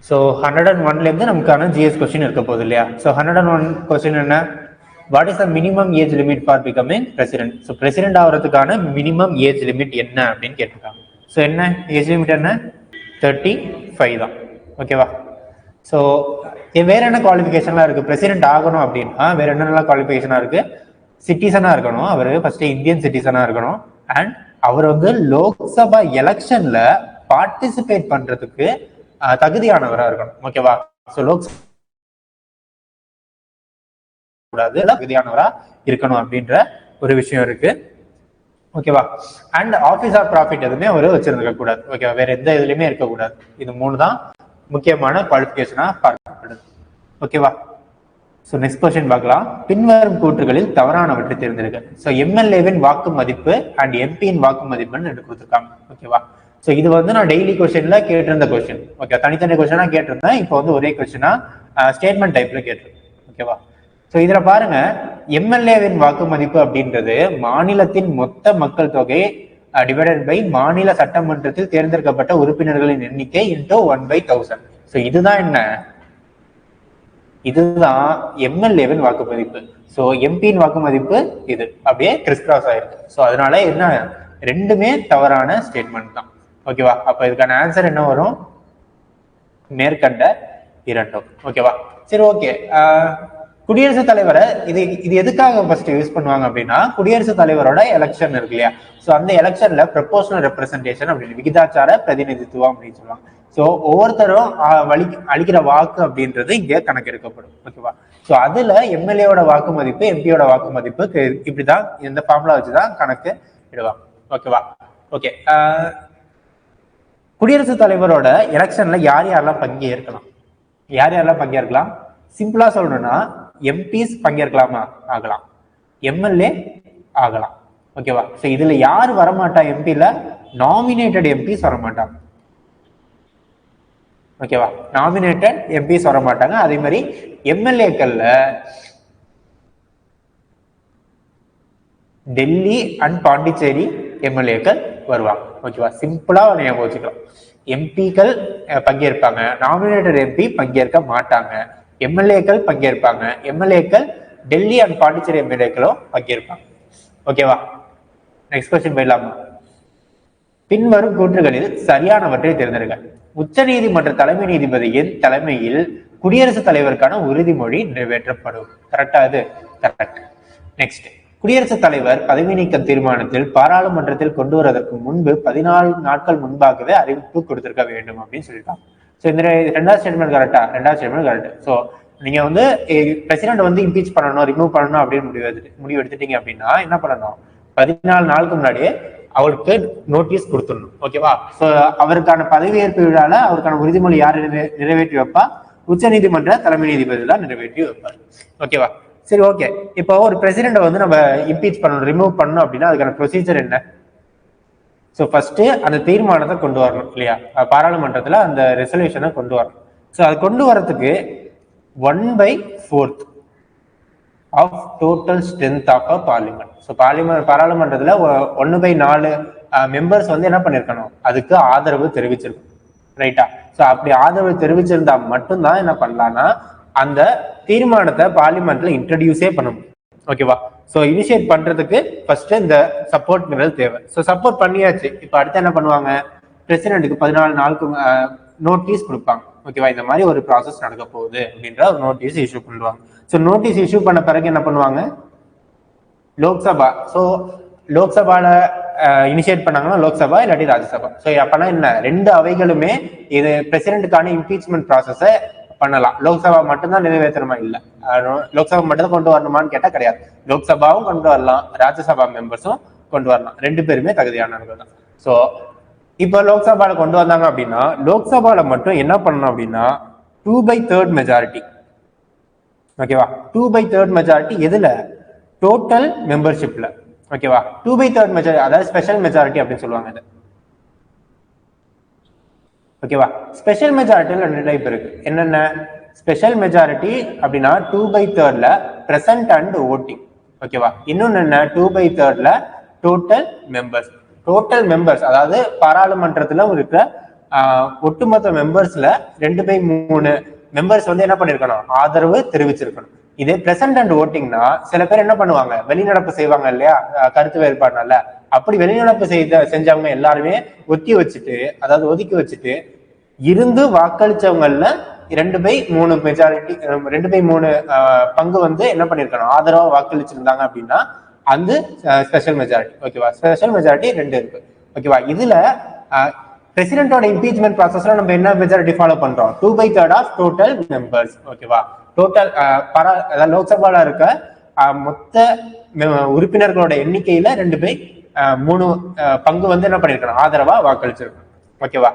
So 101லேருந்து நமக்கான GS question இருக்க போகுது இல்லையா? ஸோ 101 கொஸ்டின் என்ன? What is the minimum age limit for becoming president? So president ஆகிறதுக்கான மினிமம் ஏஜ் லிமிட் என்ன அப்படின்னு கேட்டிருக்காங்க. ஸோ என்ன ஏஜ் லிமிட் என்ன? 35 தான். ஓகேவா? ஸோ வேற என்ன குவாலிஃபிகேஷன்லாம் இருக்கு? பிரசிடென்ட் ஆகணும் அப்படின்னா வேற என்னென்னலாம் குவாலிஃபிகேஷனா இருக்கு? சிட்டிசனா இருக்கணும், அவர் ஃபர்ஸ்ட் இந்தியன் சிட்டிசனா இருக்கணும், அண்ட் அவர் வந்து லோக்சபா எலெக்ஷன்ல பார்ட்டிசிபேட் பண்றதுக்கு தகுதியானவரா இருக்கணும். ஓகேவா? ஸோ லோக்சபா தகுதியானவரா இருக்கணும் அப்படின்ற ஒரு விஷயம் இருக்கு. ஓகேவா? அண்ட் ஆஃபீஸ் ஆஃப் ப்ராஃபிட் எதுவுமே அவர் வச்சிருந்துக்க கூடாது. ஓகேவா? வேற எந்த இதுலயுமே இருக்கக்கூடாது. இது 3 தான் முக்கியமான குவாலிஃபிகேஷனா பார்க்கப்படுது. ஓகேவா? ஸோ நெக்ஸ்ட் கொஸ்டின் பார்க்கலாம். பின்வரும் கூற்றுகளில் தவறானவற்றை தேர்ந்தெடுக்க. ஸோ எம்எல்ஏவின் வாக்கு மதிப்பு அண்ட் எம்பியின் வாக்கு மதிப்புன்னு எடுத்து கொடுத்துருக்காங்க. ஓகேவா? ஸோ இது வந்து நான் டெய்லி கொஸ்டின்ல கேட்டிருந்த கொஸ்டின். ஓகே, தனித்தனி கொஸ்டினா கேட்டிருந்தேன். இப்போ வந்து ஒரே கொஸ்டினா ஸ்டேட்மெண்ட் டைப்ல கேட்டிருக்கேன். ஓகேவா? ஸோ இதுல பாருங்க, எம்எல்ஏவின் வாக்கு மதிப்பு அப்படின்றது மாநிலத்தின் மொத்த மக்கள் தொகை டிவைடட் பை மாநில சட்டமன்றத்தில் தேர்ந்தெடுக்கப்பட்ட உறுப்பினர்களின் எண்ணிக்கை இன்டூ 1/1000. ஸோ இதுதான் என்ன? இதுதான் எம்எல்ஏவின் வாக்கு மதிப்பு. ஸோ எம்பியின் வாக்கு மதிப்பு இது அப்படியே கிறிஸ் கிராஸ் ஆயிருக்கு. ஸோ அதனால என்ன, ரெண்டுமே தவறான ஸ்டேட்மெண்ட் தான். ஓகேவா? அப்ப இதுக்கான ஆன்சர் என்ன வரும்? மேற்கண்ட இரண்டும். ஓகேவா? சரி, ஓகே. குடியரசுத் தலைவரை இது எதுக்காக ஃபர்ஸ்ட் யூஸ் பண்ணுவாங்க அப்படின்னா, குடியரசுத் தலைவரோட எலெக்ஷன் இருக்கு இல்லையா? ஸோ அந்த எலெக்ஷன்ல ப்ரொபோஷனல் ரெப்ரசன்டேஷன் அப்படின்னு, விகிதாச்சார பிரதிநிதித்துவம் அப்படின்னு சொல்லுவாங்க. ஸோ ஒவ்வொருத்தரும் அளிக்கிற வாக்கு அப்படின்றது இங்கே கணக்கு எடுக்கப்படும். ஓகேவா? ஸோ அதுல எம்எல்ஏவோட வாக்கு மதிப்பு, எம்பியோட வாக்கு மதிப்பு இப்படிதான் இந்த ஃபார்முலா வச்சுதான் கணக்கு இடுவாங்க. ஓகேவா? ஓகே. குடியரசுத் தலைவரோட எலெக்ஷன்ல யார் யாரெல்லாம் பங்கேற்கலாம்? யார் யாரெல்லாம் பங்கேற்கலாம்? சிம்பிளா சொல்லணும்னா எம்பிஸ் பங்கேற்கலாமா? ஆகலாம். எம்எல்ஏ ஆகலாம். ஓகேவா? ஸோ இதுல யார் வரமாட்டா? எம்பில நாமினேட்டட் எம்பிஸ் வரமாட்டாங்க. ஓகேவா? நாமினேட்டட் எம்பிஸ் வர மாட்டாங்க. அதே மாதிரி எம்எல்ஏக்கள்ல டெல்லி அண்ட் பாண்டிச்சேரி எம்எல்ஏக்கள் வருவாங்க. ஓகேவா? சிம்பிளா ஞாபகம் வச்சுக்கலாம். எம்பிக்கள் பங்கேற்பாங்க, நாமினேட்டட் எம்பி பங்கேற்க மாட்டாங்க. எம்எல்ஏக்கள் பங்கேற்பாங்க, எம்எல்ஏக்கள் டெல்லி அண்ட் பாண்டிச்சேரி எம்எல்ஏக்களும் பங்கேற்பாங்க. ஓகேவா? நெக்ஸ்ட் கொஸ்டின் போயிடலாமா? பின்வரும் கூற்றுகளில் சரியானவற்றை தேர்ந்தெடுக்க. உச்ச நீதிமன்ற தலைமை நீதிபதியின் தலைமையில் குடியரசுத் தலைவருக்கான உறுதிமொழி நிறைவேற்றப்படும். கரெக்டா? அது கரெக்ட். நெக்ஸ்ட், குடியரசுத் தலைவர் பதவி நீக்க தீர்மானத்தில் பாராளுமன்றத்தில் கொண்டு வருவதற்கு முன்பு 14 நாட்கள் முன்பாகவே அறிவிப்பு கொடுத்திருக்க வேண்டும் அப்படின்னு சொல்லிட்டாங்க. ஸோ இந்த 2வது ஸ்டேட்மெண்ட் கரெக்டா? 2வது ஸ்டேட்மெண்ட் கரெக்ட். ஸோ நீங்க வந்து பிரசிடென்ட் வந்து இம்பீச் பண்ணணும், ரிமூவ் பண்ணணும் அப்படின்னு முடிவு எடுத்துட்டீங்க அப்படின்னா என்ன பண்ணணும்? 14 நாளுக்கு முன்னாடியே அவருக்கு நோட்டீஸ் கொடுத்துடணும். ஓகேவா? ஸோ அவருக்கான பதவியேற்பு விழால அவருக்கான உறுதிமொழி யார் நிறைவேற்றி வைப்பா? உச்ச நீதிமன்ற தலைமை நீதிபதி தான் நிறைவேற்றி வைப்பார். ஓகேவா? சரி, ஓகே. இப்போ ஒரு பிரசிடென்ட் வந்து நம்ம இம்பீச் பண்ணணும், ரிமூவ் பண்ணணும் அப்படின்னா அதுக்கான ப்ரொசீஜர் என்ன? ஸோ ஃபர்ஸ்ட் அந்த தீர்மானத்தை கொண்டு வரணும் இல்லையா? பாராளுமன்றத்துல அந்த ரெசல்யூஷனை கொண்டு வரணும். ஸோ அது கொண்டு வரதுக்கு 1/4 of total strength of a parliament. So பாராளுமன்றத்துல 1/4 மெம்பர்ஸ் வந்து என்ன பண்ணிருக்கணும்? அதுக்கு ஆதரவு தெரிவிச்சிருக்கணும். ரைட்டா? ஸோ அப்படி ஆதரவு தெரிவிச்சிருந்தா மட்டும்தான் என்ன பண்ணலாம்னா அந்த தீர்மானத்தை பார்லிமெண்ட்ல இன்ட்ரடியூஸே பண்ணணும். ஓகேவா? ஸோ இனிஷியேட் பண்றதுக்கு ஃபர்ஸ்ட் இந்த சப்போர்ட்ங்கிறது தேவை. ஸோ சப்போர்ட் பண்ணியாச்சு. இப்போ அடுத்து என்ன பண்ணுவாங்க? பிரசிடென்ட்டுக்கு 14 நாளுக்கு நோட்டீஸ் கொடுப்பாங்க. ஓகேவா? இந்த மாதிரி ஒரு ப்ராசஸ் நடக்க போகுது அப்படின்ற ஒரு நோட்டீஸ் இஷ்யூ பண்ணுவாங்க. ஸோ நோட்டீஸ் இஷ்யூ பண்ண பிறகு என்ன பண்ணுவாங்க? லோக்சபா. ஸோ லோக்சபால இனிஷியேட் பண்ணாங்கன்னா லோக்சபா இல்லாட்டி ராஜ்யசபா. ஸோ அப்பனா என்ன, 2 அவைகளுமே இது பிரசிடென்ட்டுக்கான இம்பீச்மெண்ட் ப்ராசஸை பண்ணலாம். லோக்சபா மட்டும்தான் நிறைவேற்றணுமா? இல்ல. லோக்சபா மட்டும் தான் கொண்டு வரணுமான்னு கேட்டா கிடையாது. லோக்சபாவும் கொண்டு வரலாம், ராஜ்யசபா மெம்பர்ஸும் கொண்டு வரலாம். 2 பேருமே தகுதியானவர்கள் தான். ஸோ இப்போ லோக்சபால கொண்டு வந்தாங்க அப்படின்னா லோக்சபால மட்டும் என்ன பண்ணணும் அப்படின்னா 2/3 மெஜாரிட்டி. ஓகேவா? 2/3 மெஜாரிட்டி எதுல? டோட்டல் மெம்பர்ஷிப்ல. ஓகேவா? 2/3 மெஜாரிட்டி, அதாவது ஸ்பெஷல் மெஜாரிட்டி அப்படின்னு சொல்லுவாங்க இது. ஓகேவா? ஸ்பெஷல் மெஜாரிட்டியில் 2 டைப் இருக்கு. என்னென்ன ஸ்பெஷல் மெஜாரிட்டி அப்படின்னா 2/3 பிரசன்ட் அண்ட் ஓட்டிங். ஓகேவா? இன்னொன்னு என்ன? 2/3 டோட்டல் மெம்பர்ஸ். டோட்டல் மெம்பர்ஸ் அதாவது பாராளுமன்றத்துல இருக்கிற ஒட்டுமொத்த மெம்பர்ஸ்ல 2/3 மெம்பர்ஸ் வந்து என்ன பண்ணிருக்கணும், ஆதரவு தெரிவிச்சிருக்கணும். இதே பிரசன்ட் அண்ட் ஓட்டிங்னா சில பேர் என்ன பண்ணுவாங்க, வெளிநடப்பு செய்வாங்க இல்லையா, கருத்து வேறுபாடுனால. அப்படி வெளிநடப்பு செஞ்சவங்க எல்லாருமே ஒதுக்கி வச்சுட்டு இருந்து வாக்களிச்சவங்கல்ல 2/3 மெஜாரிட்டி, 2/3 பங்கு வந்து என்ன பண்ணிருக்கணும், ஆதரவா வாக்களிச்சிருந்தாங்க அப்படின்னா அந்த ஸ்பெஷல் மெஜாரிட்டி. ஓகேவா, ஸ்பெஷல் மெஜாரிட்டி 2 இருக்கு. ஓகேவா, இதுல பிரசிடென்டோட இம்பீச்மெண்ட் ப்ராசஸ்ல நம்ம என்ன மெஜாரிட்டி ஃபாலோ பண்றோம், 2/3 ஆஃப் டோட்டல் மெம்பர்ஸ். ஓகேவா, டோட்டல் லோக்சபால இருக்க மொத்த உறுப்பினர்களோட எண்ணிக்கையில 2/3 பங்கு வந்து என்ன பண்ணிருக்கணும், ஆதரவா வாக்களிச்சிருக்கணும். ஓகேவா,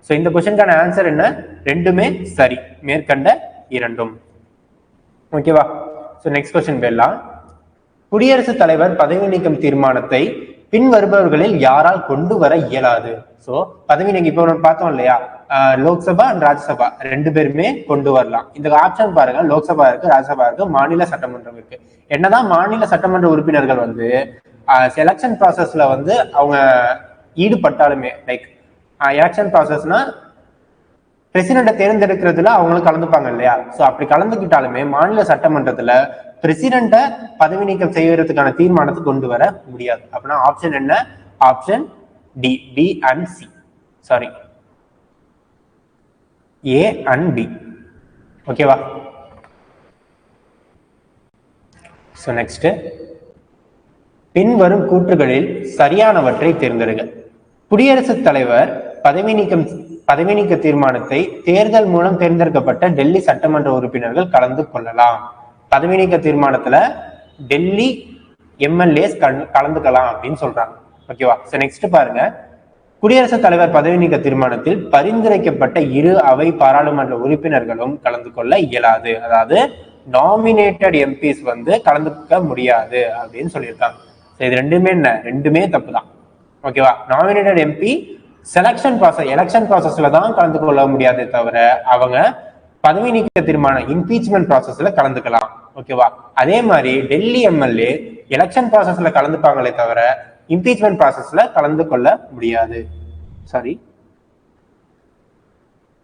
சோ இந்த கொஸ்டினுக்கான ஆன்சர் என்ன, ரெண்டுமே சரி, மேற்கண்ட இரண்டும். ஓகேவா, சோ நெக்ஸ்ட் கொஸ்டின் போயிடலாம். குடியரசுத் தலைவர் பதவி நீக்கம் தீர்மானத்தை பின் வருபவர்களில் யாரால் கொண்டு வர இயலாது. சோ பதவி நீக்கம் இப்ப நம்ம பார்த்தோம் இல்லையா, லோக்சபா அண்ட் ராஜ்யசபா 2 பேருமே கொண்டு வரலாம். இந்த ஆப்ஷன் பாருங்க, லோக்சபா இருக்கு, ராஜ்யசபா இருக்கு, மாநில சட்டமன்றம் இருக்கு. என்னதான் மாநில சட்டமன்ற உறுப்பினர்கள் வந்து எலெக்ஷன் ப்ராசஸ்ல வந்து அவங்க ஈடுபட்டாலுமே, லைக் எலெக்ஷன் ப்ராசஸ்னா பிரசிடென்ட்டை தேர்ந்தெடுக்கிறதுல அவங்களும் கலந்துப்பாங்க இல்லையா, சோ அப்படி கலந்துக்கிட்டாலுமே மாநில சட்டமன்றத்துல பிரசிடென்ட்டை பதவி நீக்கம் செய்யறதுக்கான தீர்மானத்தை கொண்டு வர முடியாது. அப்படின்னா ஆப்ஷன் என்ன, option D, B and C, sorry A and B. ஓகேவா, சோ நெக்ஸ்ட், பின்வரும் கூற்றுகளில் சரியானவற்றை தேர்ந்தெடுங்க. குடியரசுத் தலைவர் பதவி நீக்க தீர்மானத்தை தேர்தல் மூலம் தேர்ந்தெடுக்கப்பட்ட டெல்லி சட்டமன்ற உறுப்பினர்கள் கலந்து கொள்ளலாம். பதவி நீக்க தீர்மானத்துல டெல்லி எம்எல்ஏஸ் கலந்துக்கலாம் அப்படின்னு சொல்றாங்க. ஓகேவா, சோ நெக்ஸ்ட் பாருங்க, குடியரசுத் தலைவர் பதவி நீக்க தீர்மானத்தில் பரிந்துரைக்கப்பட்ட 2 அவை பாராளுமன்ற உறுப்பினர்களும் கலந்து கொள்ள இயலாது. அதாவது நாமினேட்டட் எம்பிஸ் வந்து கலந்துக்க முடியாது அப்படின்னு சொல்லியிருக்காங்க. இது ரெண்டுமே என்ன, ரெண்டுமே தப்பு தான். ஓகேவா, நாமினேட்டட் எம்பி எலெக்ஷன் ப்ராசஸ்ல தான் கலந்து கொள்ள முடியாதே தவிர அவங்க பதவி நீக்க தீர்மானம் இம்பீச்மெண்ட் ப்ராசஸ்ல கலந்துக்கலாம். ஓகேவா, அதே மாதிரி டெல்லி எம்எல்ஏ எலெக்ஷன் ப்ராசஸ்ல கலந்துப்பாங்களே தவிர இம்பீச்மெண்ட் ப்ராசஸ்ல கலந்து கொள்ள முடியாது. சாரி,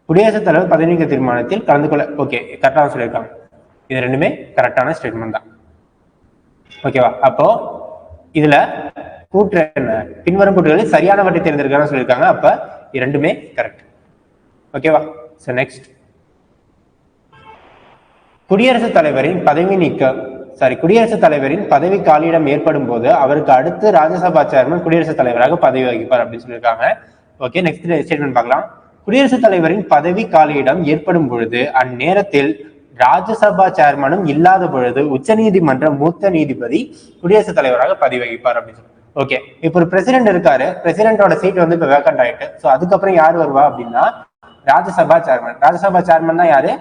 குடியரசுத் தலைவர் பதவி நீக்க தீர்மானத்தில் கலந்து கொள்ள, ஓகே கரெக்டாக சொல்லியிருக்காங்க. இது ரெண்டுமே கரெக்டான ஸ்டேட்மெண்ட் தான். ஓகேவா, அப்போ இதுல கூற்று என்ன, பின்வரும் கூற்றுகளில் சரியானவற்றை தேர்ந்தெடுக்க சொல்லியிருக்காங்க. அப்ப இரண்டுமே கரெக்ட். ஓகேவா, சோ நெக்ஸ்ட், குடியரசுத் தலைவரின் பதவி காலியிடம் ஏற்படும் போது அவருக்கு அடுத்து ராஜ்யசபா சேர்மன் குடியரசுத் தலைவராக பதவி வகிப்பார் அப்படின்னு சொல்லியிருக்காங்க. ஓகே, நெக்ஸ்ட் ஸ்டேட்மெண்ட் பார்க்கலாம். குடியரசுத் தலைவரின் பதவி காலியிடம் ஏற்படும் பொழுது அந்நேரத்தில் ராஜ்யசபா சேர்மனும் இல்லாத பொழுது உச்சநீதிமன்ற மூத்த நீதிபதி குடியரசுத் தலைவராக பதவி வகிப்பார் அப்படின்னு சொல்லி. ஓகே, இப்ப ஒரு பிரசிடென்ட் இருக்காரு, பிரசிடென்டோட சீட் வந்து இப்ப வேக்கண்ட் ஆயிட்டு, சோ அதுக்கப்புறம் யாரு வருவா அப்படின்னா ராஜ்யசபா சேர்மன் தான் யாரு,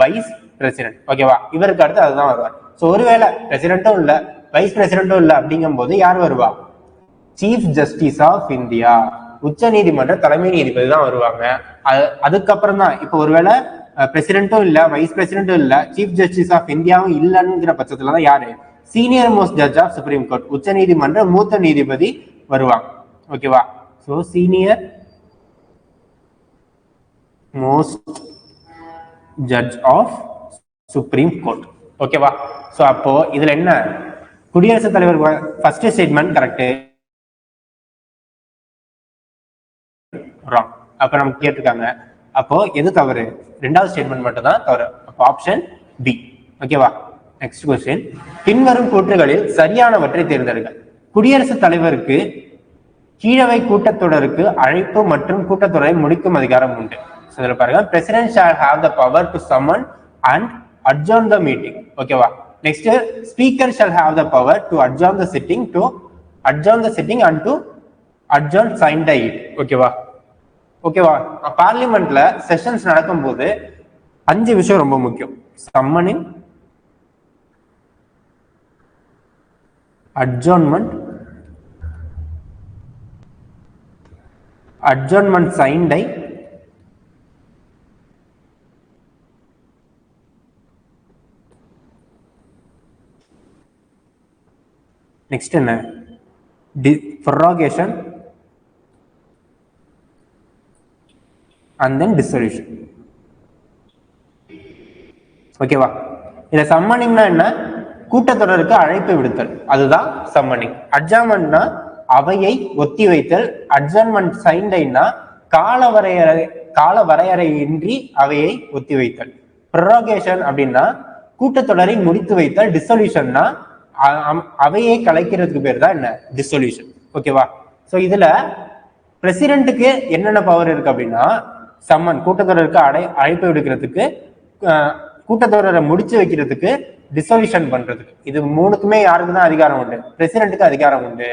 வைஸ் பிரசிடென்ட். ஓகேவா, இவருக்கு அடுத்து அதுதான் வருவார். சோ ஒருவேளை பிரசிடென்ட்டும் இல்ல வைஸ் பிரசிடென்ட்டும் இல்ல அப்படிங்கும் போது யார் வருவா, சீஃப் ஜஸ்டிஸ் ஆஃப் இந்தியா, உச்ச நீதிமன்ற தலைமை நீதிபதி தான் வருவாங்க. அதுக்கப்புறம் தான் இப்ப ஒருவேளை பிரசிடென்ட்டும் இல்ல வைஸ் பிரசிடென்ட்டும் இல்ல சீஃப் ஜஸ்டிஸ் ஆஃப் இந்தியாவும் இல்லைங்கிற பட்சத்துலதான் யாரு, senior most judge of supreme court, உச்ச நீதிமன்ற மூத்த நீதிபதி வருவாங்க. ஓகேவா, so senior most judge of supreme court. ஓகேவா, சோ அப்போ இதுல என்ன, குடியரசுத் தலைவர் ஃபர்ஸ்ட் ஸ்டேட்மெண்ட் கரெக்ட், ராங். அப்ப நமக்கு கேட்டிருக்காங்க, அப்போ எது தவறு, ரெண்டாவது ஸ்டேட்மெண்ட் மட்டும் தான் தவறு. அப்போ ஆப்ஷன் பி. ஓகேவா, நெக்ஸ்ட் கொஸ்டின், பின்வரும் கூற்றுகளில் சரியானவற்றை தேர்ந்தெடுங்க. குடியரசுத் தலைவருக்கு கீழவை கூட்டத்தொடருக்கு அழைப்பு மற்றும் கூட்டத்தொடரை முடிக்கும் அதிகாரம் உண்டு. இதுல பாருங்க, president shall have the power to summon and adjourn the meeting. ஓகேவா, next, speaker shall have the power to adjourn the sitting and to adjourn signed it. ஓகேவா, பார்லிமெண்ட்ல செஷன்ஸ் நடக்கும் போது 5 விஷயம் ரொம்ப முக்கியம். சம்மனிங், அட்ஜார்ன்மெண்ட் signed ஐ, நெக்ஸ்ட் என்ன, prorogation, அண்ட் தென் டிசொல்யூஷன். ஓகேவா? இத சம்மனிங்னா என்ன? கூட்டத்தொடருக்கு அழைப்பு விடுத்தல், அதுதான் சம்மனிங். அட்ஜார்ன்மெண்ட்னா அவையை ஒத்தி வைத்தல். அட்ஜார்ன்மெண்ட் சைன்டைனா கால வரையறையின்றி அவையை ஒத்தி வைத்தல். ப்ரொரோகேஷன் அப்படின்னா கூட்டத்தொடரை முடித்து வைத்தல். டிசொல்யூஷன்னா அவையை கலைக்கிறதுக்கு பேர் தான் என்ன? டிசொல்யூஷன். ஓகேவா? ஸோ இதுல பிரசிடென்ட்டுக்கு என்னென்ன பவர் இருக்கு அப்படின்னா, சம்மன் கூட்டத்தொடருக்கு அழைப்பு விடுக்கிறதுக்கு, கூட்டத்தொடரை முடிச்சு வைக்கிறதுக்கு, டிசொல்யூஷன் பண்றதுக்கு. இது மூணுக்குமே யாருக்கு தான் அதிகாரம் உண்டு? பிரசிடென்ட்டுக்கு அதிகாரம் உண்டு.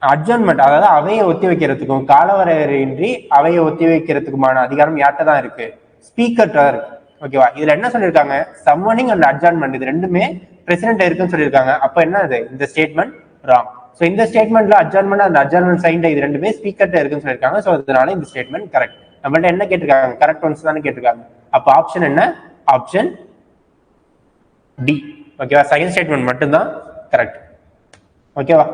அட்ஜர்ன்மெண்ட் அதாவது அவையை ஒத்தி வைக்கிறதுக்கும் காலவரையின்றி அவையை ஒத்தி வைக்கிறதுக்குமான அதிகாரம் யார்கிட்ட தான் இருக்கு? ஸ்பீக்கர் தான் இருக்கு. ஓகேவா? இதுல என்ன சொல்லியிருக்காங்க? சம்மனிங் அண்ட் அட்ஜர்ன்மெண்ட் இது ரெண்டுமே பிரசிடென்ட் இருக்குன்னு சொல்லியிருக்காங்க. அப்ப என்ன இது? இந்த ஸ்டேட்மெண்ட் ராங். ஸோ இந்த ஸ்டேட்மெண்ட்ல அட்ஜர்ன்மெண்ட் அண்ட் அட்ஜர்ன்மெண்ட் சைன் இது ரெண்டுமே ஸ்பீக்கர்ட்ட இருக்குன்னு சொல்லியிருக்காங்க. ஸோ அதனால இந்த ஸ்டேட்மெண்ட் கரெக்ட். நம்மள்ட்ட என்ன கேட்டிருக்காங்க? கரெக்ட் ஒன்ஸ் தானே கேட்டிருக்காங்க. அப்ப ஆப்ஷன் என்ன? Option D. ஓகேவா? செகண்ட் ஸ்டேட்மெண்ட் மட்டும்தான் கரெக்ட். ஓகேவா?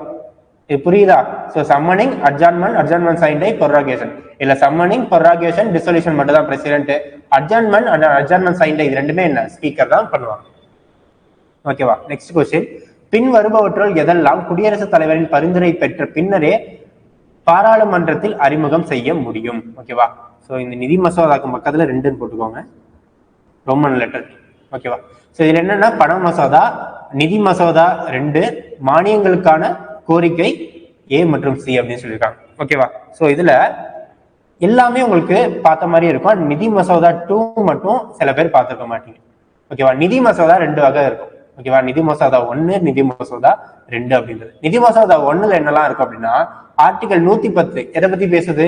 இது புரியுதா? So summoning, adjournment sine die, prorogation. இல்ல சம்மனிங், ப்ரொரோகேஷன், டிசொல்யூஷன் மட்டும் தான் president. Adjournment and adjournment sine die இது ரெண்டுமே என்ன? ஸ்பீக்கர் தான் பண்ணுவாங்க. ஓகேவா? Next question. பின் வருபவற்றுள் எதெல்லாம் குடியரசுத் தலைவரின் பரிந்துரை பெற்ற பின்னரே பாராளுமன்றத்தில் அறிமுகம் செய்ய முடியும்? ஓகேவா? ஸோ இந்த நிதி மசோதாக்கு பக்கத்துல 2ன்னு போட்டுக்கோங்க, ரோமன் லெட்டர். ஓகேவா? ஸோ இதுல என்னன்னா பண மசோதா, நிதி மசோதா 2, மானியங்களுக்கான கோரிக்கை A மற்றும் C அப்படின்னு சொல்லியிருக்காங்க. ஓகேவா? ஸோ இதுல எல்லாமே உங்களுக்கு பார்த்த மாதிரி இருக்கும். நிதி மசோதா 2 மட்டும் சில பேர் பார்த்துருக்க மாட்டீங்க. ஓகேவா? நிதி மசோதா 2 வகை இருக்கும். ஓகேவா? நிதி மசோதா 1, நிதி மசோதா 2 அப்படின்றது. நிதி மசோதா 1ல என்னெல்லாம் இருக்கும் அப்படின்னா, ஆர்டிகல் 110 எதை பத்தி பேசுது?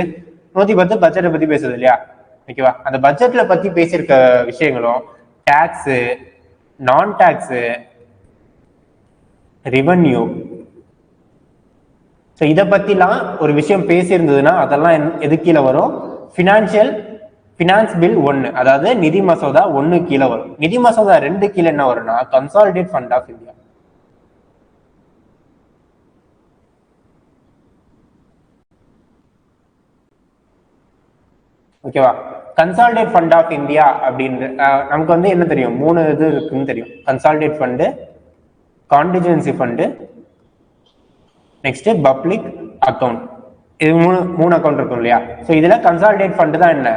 110 பட்ஜெட்டை பத்தி பேசுது இல்லையா? ஓகேவா? அந்த பட்ஜெட்ல பத்தி பேசியிருக்க விஷயங்களும் டாக்ஸ், நான் டாக்ஸ், ரெவன்யூ, ஸோ இதை பத்திலாம் ஒரு விஷயம் பேசியிருந்ததுன்னா அதெல்லாம் எது கீழே வரும்? ஃபினான்ஸ் பில் 1, அதாவது நிதி மசோதா 1 கீழே வரும். நிதி மசோதா 2 கீழே என்ன வரும்னா கன்சாலிடேட் ஃபண்ட் ஆஃப் இந்தியா. ஓகேவா? கன்சாலிடேட் ஃபண்ட் ஆஃப் இந்தியா அப்படின்னு நமக்கு வந்து என்ன தெரியும்? 3 இது இருக்குன்னு தெரியும். Consolidate fund, contingency fund, next public account. இது மூணு அக்கௌண்ட் இருக்கும் இல்லையா? ஸோ இதுல கன்சாலிடேட் ஃபண்டு தான் என்ன?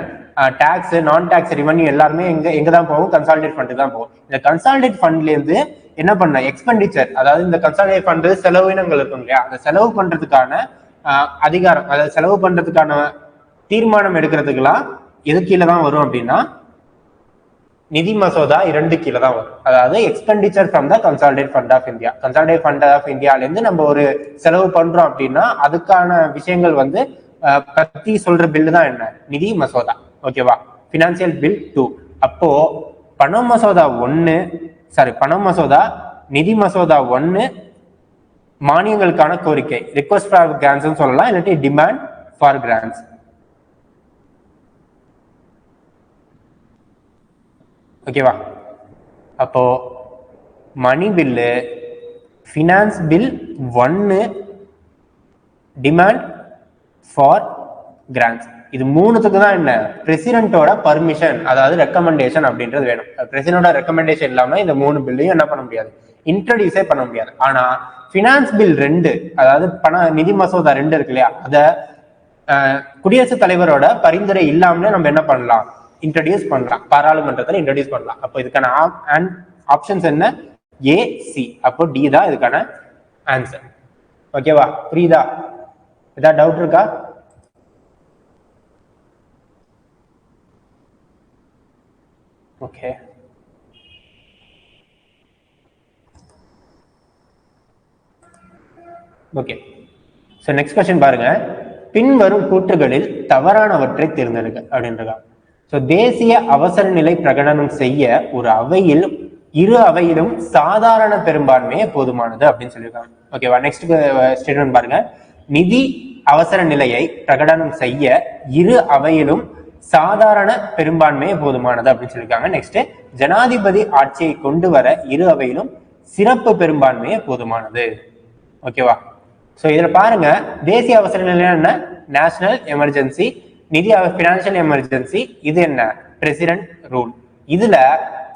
டாக்ஸ், நான் டாக்ஸ், ரெவன்யூ எல்லாருமே எங்க தான் போகும்? கன்சாலிடேட் ஃபண்டு தான் போகும். இந்த கன்சாலிடேட் ஃபண்ட்ல இருந்து என்ன பண்ண? எக்ஸ்பெண்டிச்சர், அதாவது இந்த கன்சாலிடேட் ஃபண்டு செலவினங்கள் இருக்கும் இல்லையா? அந்த செலவு பண்றதுக்கான அதிகாரம், அதாவது செலவு பண்றதுக்கான தீர்மானம் எடுக்கிறதுக்கெல்லாம் எது கீழே தான் வரும் அப்படின்னா நிதி மசோதா 2 கீழே தான் வரும். அதாவது expenditure from the consolidate fund of India. Consolidate fund of இந்தியால இருந்து நம்ம ஒரு செலவு பண்றோம் அப்படின்னா அதுக்கான விஷயங்கள் வந்து பத்தி சொல்ற பில்லு தான் என்ன? நிதி மசோதா. ஓகேவா? Financial bill 2. அப்போ பண மசோதா 1, நிதி மசோதா 1 மானியங்களுக்கான கோரிக்கை, ரிக்வெஸ்ட் ஃபார் கிராண்ட்ஸ் சொல்லலாம், இல்லாட்டி டிமாண்ட் ஃபார் கிராண்ட்ஸ். ஓகேவா? அப்போ money bill, finance bill 1, demand for grants. இது மூணுத்துக்கு தான் என்ன? பிரசிடென்ட்டோட பர்மிஷன், அதாவது ரெக்கமெண்டேஷன் அப்படின்றது வேணும். பிரசிடென்ட்டோட ரெக்கமெண்டேஷன் இல்லாம இந்த 3 பில்லையும் என்ன பண்ண முடியாது? இன்ட்ரடியூஸே பண்ண முடியாது. ஆனா ஃபினான்ஸ் பில் 2, அதாவது நிதி மசோதா 2 இருக்கு இல்லையா? அத குடியரசுத் தலைவரோட பரிந்துரை இல்லாமலே நம்ம என்ன பண்ணலாம்? இன்ட்ரடியூஸ் பண்ணலாம், பாராளுமன்றத்தில் இன்ட்ரடியூஸ் பண்ணலாம். அப்போ இதுக்கான ஆப்ஷன்ஸ் என்ன? A, C. அப்போ D தான் இதுக்கான ஆன்சர். ஓகேவா? புரியுதா? ஏதாவது டவுட் இருக்கா? Okay. Okay. So next question பாருங்க. பின்வரும் கூற்றுகளில் தவறானவற்றை தேர்ந்தெடுக்க அப்படின்றாங்க. ஸோ தேசிய அவசர நிலை பிரகடனம் செய்ய ஒரு அவையில், இரு அவையிலும் சாதாரண பெரும்பான்மையே போதுமானது அப்படின்னு சொல்லியிருக்காங்க. ஓகேவா? நெக்ஸ்ட் ஸ்டேட்மெண்ட் பாருங்க. நிதி அவசர நிலையை பிரகடனம் செய்ய இரு அவையிலும் சாதாரண பெரும்பான்மையே போதுமானது அப்படின்னு சொல்லியிருக்காங்க. நெக்ஸ்ட் ஜனாதிபதி ஆட்சியை கொண்டு வர இரு அவையிலும் சிறப்பு பெரும்பான்மையே போதுமானது. ஓகேவா? ஸோ இதுல பாருங்க, தேசிய அவசர நிலை என்ன? National emergency. நிதி ஃபினான்ஷியல் எமர்ஜென்சி, இது என்ன பிரசிடென்ட் ரூல். இதுல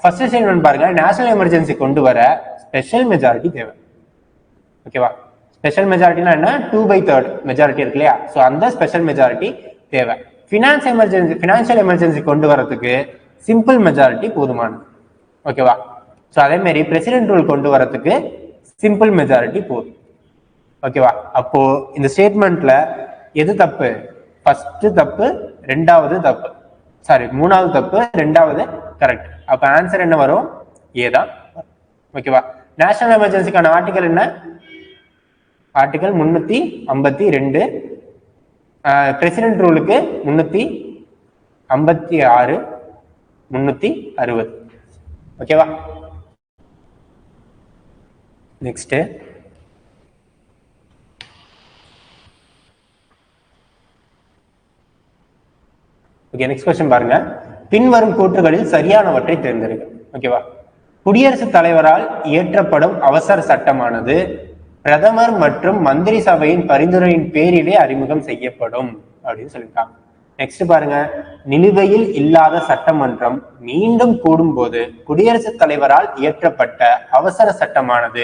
ஃபர்ஸ்ட் ஸ்டேட்மெண்ட் பாருங்க, நேஷனல் எமர்ஜென்சி கொண்டு வர ஸ்பெஷல் மெஜாரிட்டி தேவை. ஓகேவா, ஸ்பெஷல் மெஜாரிட்டினா என்ன, 2/3 மெஜாரிட்டி இருக்கு இல்லையா, ஸோ அந்த ஸ்பெஷல் மெஜாரிட்டி தேவை. ஃபினான்ஷியல் எமர்ஜென்சி கொண்டு வரதுக்கு சிம்பிள் மெஜாரிட்டி போதுமானது. ஓகேவா, ஸோ அதே மாதிரி பிரசிடென்ட் ரூல் கொண்டு வரதுக்கு சிம்பிள் மெஜாரிட்டி போதும். ஓகேவா, அப்போ இந்த ஸ்டேட்மெண்ட்ல எது தப்பு, ஃபர்ஸ்ட் தப்பு, ரெண்டாவது தப்பு, சாரி மூணாவது தப்பு, ரெண்டாவது கரெக்ட். அப்ப ஆன்சர் என்ன வரும், ஏதான். ஓகேவா, நேஷனல் எமர்ஜென்சிக்கான ஆர்டிகல் என்ன, ஆர்டிகல் 352. பிரசிடென்ட் ரூலுக்கு 356, 360. ஓகேவா, நெக்ஸ்ட் ஓகே, நெக்ஸ்ட் क्वेश्चन பாருங்க. பின்வரும் கூற்றுகளில் சரியானவற்றை தேர்ந்தெடுக்க. ஓகேவா, குடியரசுத் தலைவரால் இயற்றப்படும் அவசர சட்டமானது பிரதமர் மற்றும் மந்திரி சபையின் பரிந்துரையின் பேரிலே அறிமுகம் செய்யப்படும் அப்படின்னு சொல்லியிருக்காங்க. நெக்ஸ்ட் பாருங்க, நிலுவையில் இல்லாத சட்டமன்றம் மீண்டும் கூடும் போது குடியரசுத் தலைவரால் இயற்றப்பட்ட அவசர சட்டமானது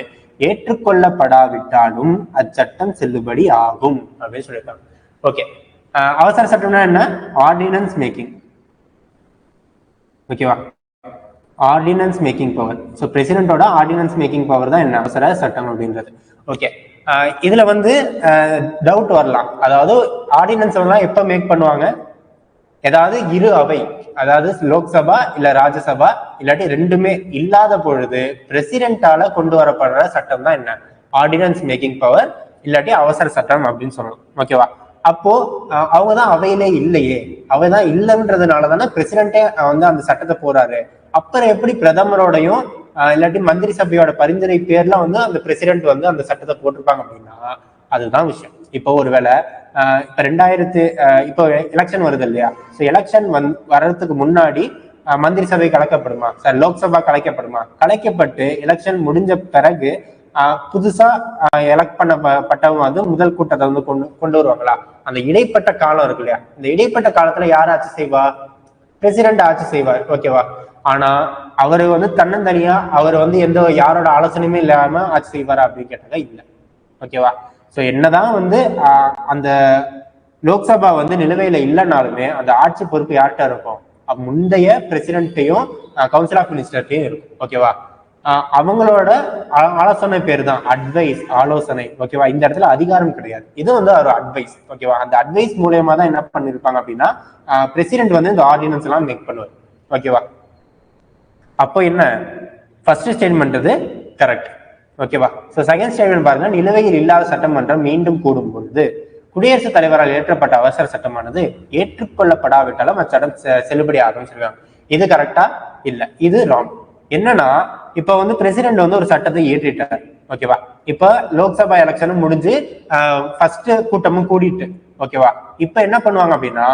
ஏற்றுக்கொள்ளப்படாவிட்டாலும் அச்சட்டம் செல்லுபடி ஆகும் அப்படின்னு சொல்லியிருக்காங்க. ஓகே, அவசர சட்டம்னா என்ன, ஆர்டினன்ஸ் மேக்கிங். ஓகேவா, ஆர்டினன்ஸ் மேக்கிங் பவர். ஸோ பிரசிடென்டோட ஆர்டினன்ஸ் மேக்கிங் பவர் தான் என்ன, அவசர சட்டம் அப்படின்றது. ஓகே, இதுல வந்து டவுட் வரலாம். அதாவது ஆர்டினன்ஸ் எல்லாம் எப்ப மேக் பண்ணுவாங்க, ஏதாவது இரு அவை, அதாவது லோக்சபா இல்ல ராஜ்யசபா இல்லாட்டி ரெண்டுமே இல்லாத பொழுது பிரசிடென்டால கொண்டு வரப்படுற சட்டம் தான் என்ன, ஆர்டினன்ஸ் மேக்கிங் பவர் இல்லாட்டி அவசர சட்டம் அப்படின்னு சொல்லணும். ஓகேவா, அப்போ அவங்கதான் அவையிலே இல்லையே, அவைதான் இல்லைன்றதுனால தானே பிரசிடென்டே வந்து அந்த சட்டத்தை போறாரு. அப்புறம் எப்படி பிரதமரோடையும் இல்லாட்டி மந்திரி சபையோட பரிந்துரை பேர்ல வந்து அந்த பிரசிடென்ட் வந்து அந்த சட்டத்தை போட்டிருப்பாங்க அப்படின்னா அதுதான் விஷயம். இப்போ ஒருவேளை இப்ப 2000 இப்போ எலெக்ஷன் வருது இல்லையா, ஸோ எலெக்ஷன் வர்றதுக்கு முன்னாடி மந்திரி சபை கலைக்கப்படுமா, சார் லோக்சபா கலைக்கப்படுமா, கலைக்கப்பட்டு எலெக்ஷன் முடிஞ்ச பிறகு புதுசா எலெக்ட் பண்ணப்பட்டவங்க வந்து முதல் கூட்டத்தை வந்து கொண்டு வருவாங்களா, அந்த இடைப்பட்ட காலம் இருக்கு இல்லையா, இந்த இடைப்பட்ட காலத்துல யார் ஆட்சி செய்வா, பிரசிடென்ட் ஆட்சி செய்வார். ஓகேவா, ஆனா அவரு வந்து தன்னந்தனியா அவர் வந்து எந்த யாரோட ஆலோசனையுமே இல்லாம ஆட்சி செய்வாரா அப்படின்னு கேட்டாங்க இல்ல. ஓகேவா, ஸோ என்னதான் வந்து அந்த லோக்சபா வந்து நிலுவையில இல்லைனாலுமே அந்த ஆட்சி பொறுப்பு யார்கிட்ட இருக்கும், முந்தைய பிரசிடென்ட்டையும் கவுன்சில் ஆஃப் மினிஸ்டர்ட்டையும் இருக்கும். ஓகேவா, அவங்களோட ஆலோசனை பேர் தான் அட்வைஸ், ஆலோசனை. ஓகேவா, இந்த இடத்துல அதிகாரம் கிடையாது, இது வந்து ஒரு அட்வைஸ். ஓகேவா, அந்த அட்வைஸ் மூலயமா தான் என்ன பண்ணிருப்பாங்க அப்படின்னா பிரசிடென்ட் வந்து இந்த ஆர்டினன்ஸ் எல்லாம் மேக் பண்ணுவார். ஓகேவா, அப்போ என்ன ஃபர்ஸ்ட் ஸ்டேட்மெண்ட் இது கரெக்ட். ஓகேவா, ஸோ செகண்ட் ஸ்டேட்மெண்ட் பாருங்க, நிலுவையில் இல்லாத சட்டமன்றம் மீண்டும் கூடும் பொழுது குடியரசுத் தலைவரால் இயற்றப்பட்ட அவசர சட்டமானது ஏற்றுக்கொள்ளப்படாவிட்டாலும் அச்சட்டம் செல்லுபடி ஆகும்னு சொல்லுவாங்க. இது கரெக்டா இல்ல, இது ராங். என்னன்னா இப்ப வந்து பிரசிடென்ட் வந்து ஒரு சட்டத்தை ஏற்றிட்டார். ஓகேவா, இப்ப லோக்சபா எலெக்ஷனும் முடிஞ்சு ஃபர்ஸ்ட் கூட்டமும் கூடிட்டு. ஓகேவா, இப்ப என்ன பண்ணுவாங்க அப்படின்னா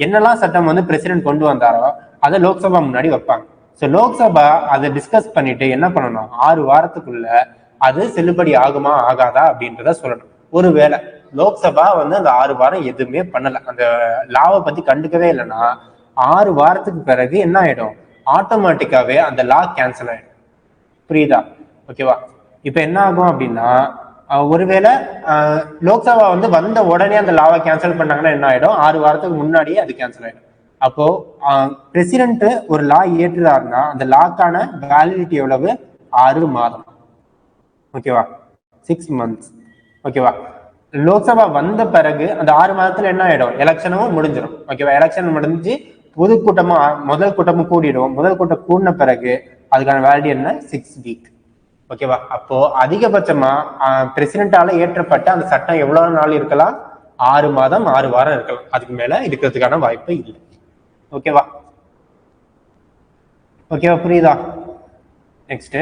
என்னெல்லாம் சட்டம் வந்து பிரசிடென்ட் கொண்டு வந்தாரோ அதை லோக்சபா முன்னாடி வைப்பாங்க. ஸோ லோக்சபா அதை டிஸ்கஸ் பண்ணிட்டு என்ன பண்ணணும், 6 வாரத்துக்குள்ள அது செல்லுபடி ஆகுமா ஆகாதா அப்படின்றத சொல்லணும். ஒருவேளை லோக்சபா வந்து அந்த 6 வாரம் எதுவுமே பண்ணல, அந்த லாவை பத்தி கண்டுக்கவே இல்லைன்னா 6 வாரத்துக்கு பிறகு என்ன ஆயிடும், ஆட்டோமேட்டிக்காவே அந்த லா கேன்சல் ஆயிடும். புரியுதா? ஓகேவா, இப்ப என்ன ஆகும் அப்படின்னா ஒருவேளை லோக்சபா வந்து வந்த உடனே அந்த லாவை கேன்சல் பண்ணாங்கன்னா என்ன ஆயிடும், 6 வாரத்துக்கு முன்னாடியே அது கேன்சல் ஆயிடும். அப்போ பிரசிடென்ட் ஒரு லா ஏற்றுறாருன்னா அந்த லாக்கான வேலிடிட்டி எவ்வளவு, 6 மாதம். ஓகேவா, 6 months. ஓகேவா, லோக்சபா வந்த பிறகு அந்த 6 மாதத்துல என்ன ஆயிடும், எலெக்ஷனும் முடிஞ்சிடும். ஓகேவா, எலெக்ஷன் முடிஞ்சு முதல் கூட்டமும் கூடிடும். முதல் கூட்டம் கூடின பிறகு அதுக்கான வேலிடி என்ன, 6 weeks. ஓகேவா, அப்போ அதிகபட்சமா பிரசிடென்டால ஏற்றப்பட்ட அந்த சட்டம் எவ்வளவு நாள் இருக்கலாம், 6 மாதம் 6 வாரம் இருக்கலாம். அதுக்கு மேல இருக்கிறதுக்கான வாய்ப்பு இல்லை. ஓகேவா, புரியுதா? நெக்ஸ்ட்